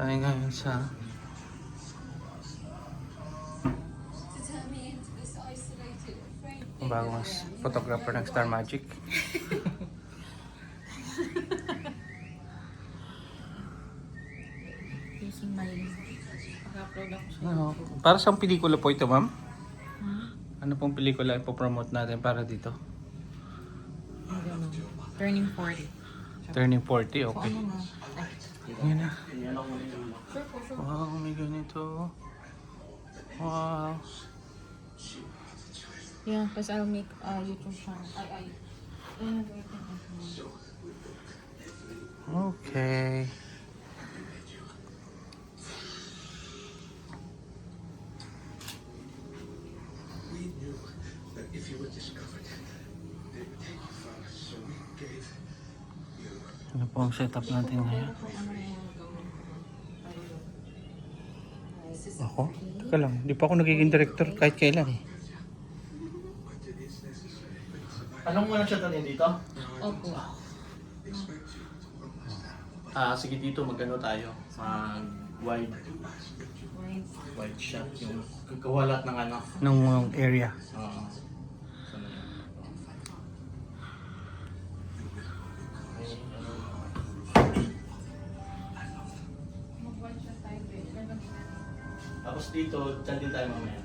Tayo ngayon sa bagong photographer ng Star Magic. Using my production. Ano, para saan pelikula po ito, ma'am? Ano pong pelikula ipopromote natin para dito? Turning 40. Turning 40, okay. So, ano na? Yan na. Sure po, sure. Wow, may ganito. Wow. Yeah, because I'll make a YouTube channel. Okay. We knew that if you were discovered, they would take you from us, so we gave you. Ano po ang setup natin ngayon? Ako? Teka lang, di pa ako nagiging director kahit kailan eh. Anong mo nagsatalin dito? Opo. Sige dito magano tayo. Wide shot. Yung gagawa lahat ng ano. Nung area. Tapos dito, dyan din tayo mamaya.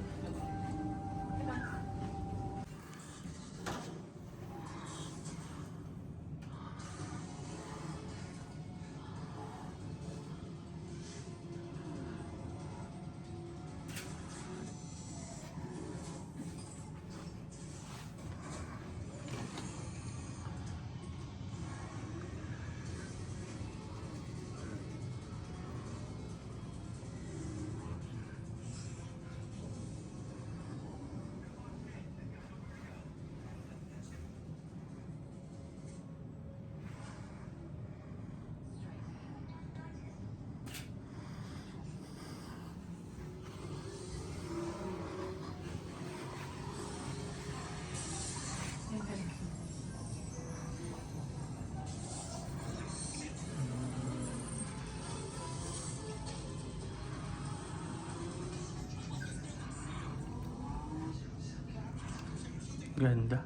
Ganda.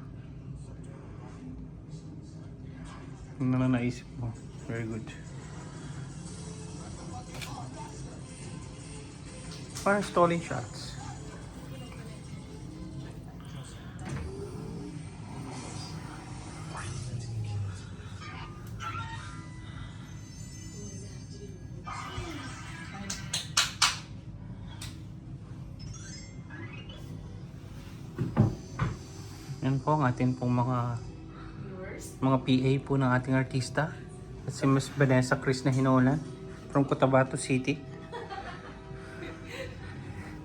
Ano na naisip mo? Very good. Parang stalling shots. Yan po ang ating pong mga PA po ng ating artista. At si Miss Vanessa Chris na Hinolan from Cotabato City.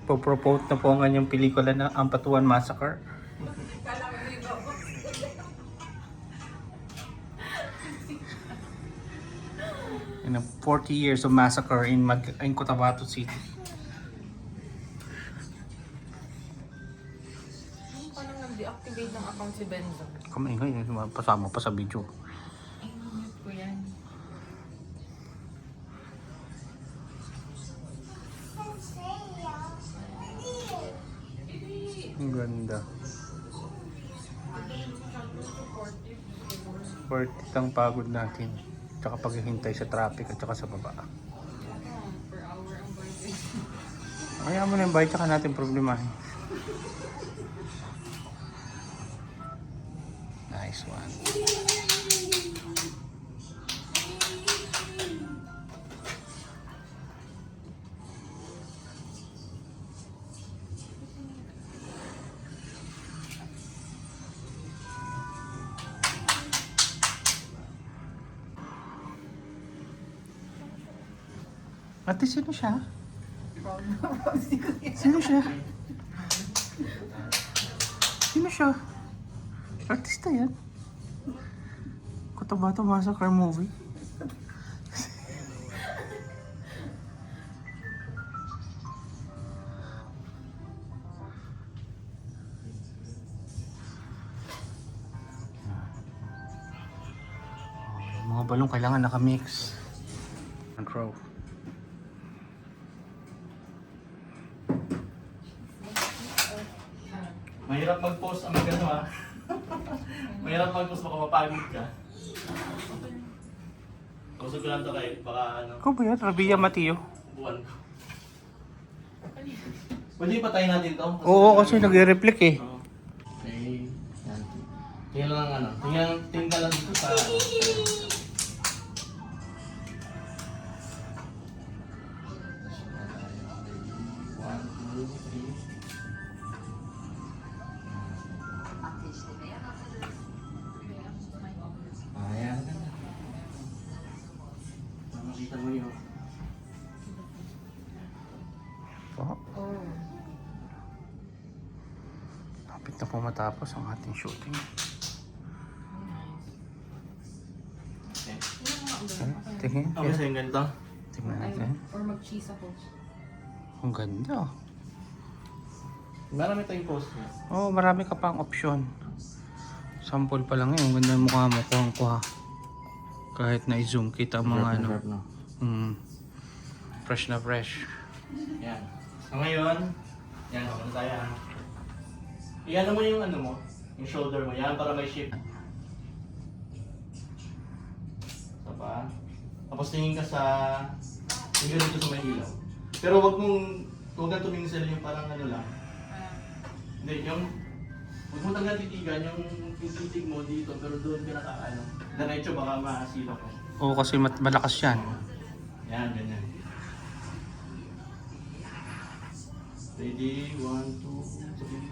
Po-propose na po ang kanyang pelikula na Ampatuan Massacre. In 40 years of massacre in Cotabato City. Paano nag-deactivate ng account si Benzo? Kamingay, pasama pa sa video. Ay, mute ko yan. Ang ganda. 40 ang pagod natin. Tsaka paghihintay sa traffic at tsaka sa baba. Per hour ang birthday. Kaya mo na yung bayad tsaka natin problemahin. Nice one. Ate, sino siya? Sino siya? Sino siya? Artista yan. Cotabato Massacre movie. Mga balong kailangan nakamix. Front row. Mahirap mag-post ang magano ha. Mahirap mag-post baka mapagod ka. Kusog ko lang to kayo, baka ano, Ikaw ba yan? Rabia Mateo? buwan ko. Pwede patayin natin to? Oo, kasi nag-reflect eh. Oo. Okay. Yan. Tingnan lang ano. Tingnan ka lang dito sa ano. One, two, three. Ayan. Makikita mo yun. Oh, Oh. lapit na po matapos ang ating shooting. Okay. Okay, tingin. Okay sa'yo yung ganito? Tingnan Ay, natin. or mag-cheese ako. Ang ganda. Marami tayong post niya. Oh, marami ka pang option. Sample pa lang yun. Ang ganda ng mukha mo. Kuhang-kuha. Kahit na i-zoom kita ang mga ano. no? Fresh na fresh. Yan. So ngayon, yan, ano tayo ha. Iyan mo yung ano mo, yung shoulder mo. Yan, para may shape. Isa pa. Tapos tingin ka sa, tingin ka dito sa may ilaw. Pero huwag kang tumingin sa yung parang ano lang. Hindi, yung, huwag mo talaga titigan yung titig mo dito, pero doon ka nakaano. Diretso baka maasila ko. Oo, kasi malakas yan. Yan, ganyan. Ready? 1, 2, 3.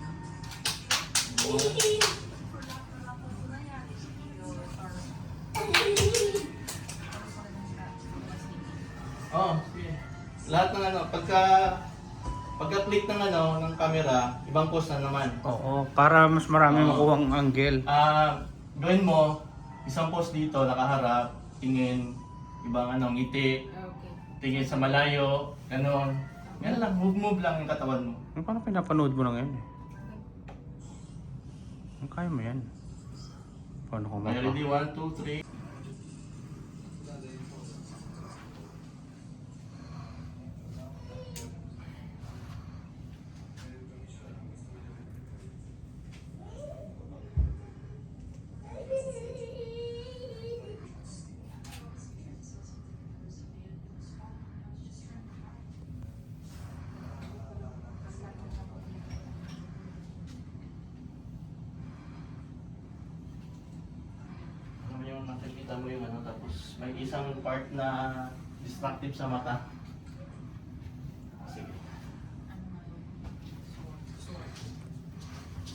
Oh, sige. Lahat ng ano, pagka-click ng ano, ng camera, ibang pose na naman. Oo, para mas marami Oo. makuhang angle. Gawin mo, isang pose dito, nakaharap, tingin, ibang ano, ngiti, Okay. tingin sa malayo, ganon. Yan lang, move lang yung katawan mo. Paano pinapanood mo lang yan eh? Kaya mo yan. Paano ko Okay, ready? 1, 2, 3. Ano yung nakikita mo yung ano, tapos may isang part na distractive sa mata. Sige.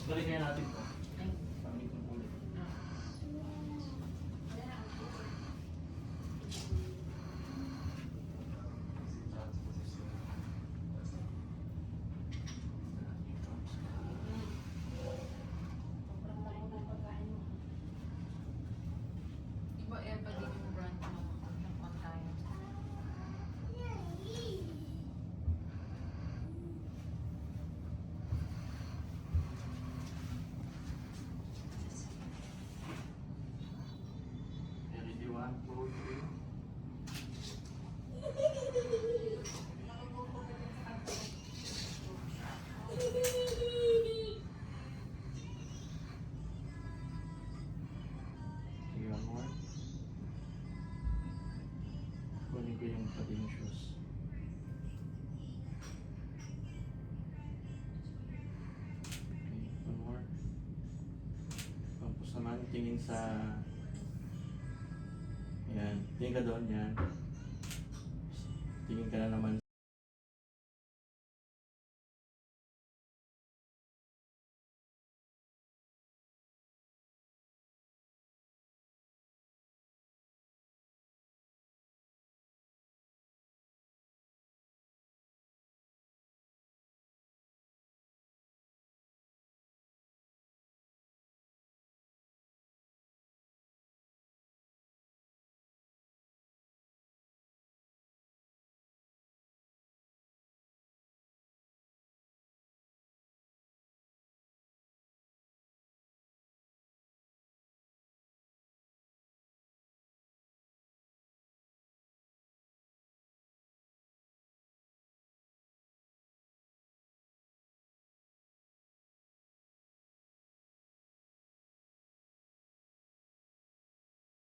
Balik kaya natin to. Pamit mo ulit. Iba pa din yung brand ng online. Ready? 1, 2, 3. Sige, one more. Kunin ko yung pati yung shoes. Okay, one more. Tapos naman, tingin sa... Yan, tingin ka doon, yan. Tingin ka na naman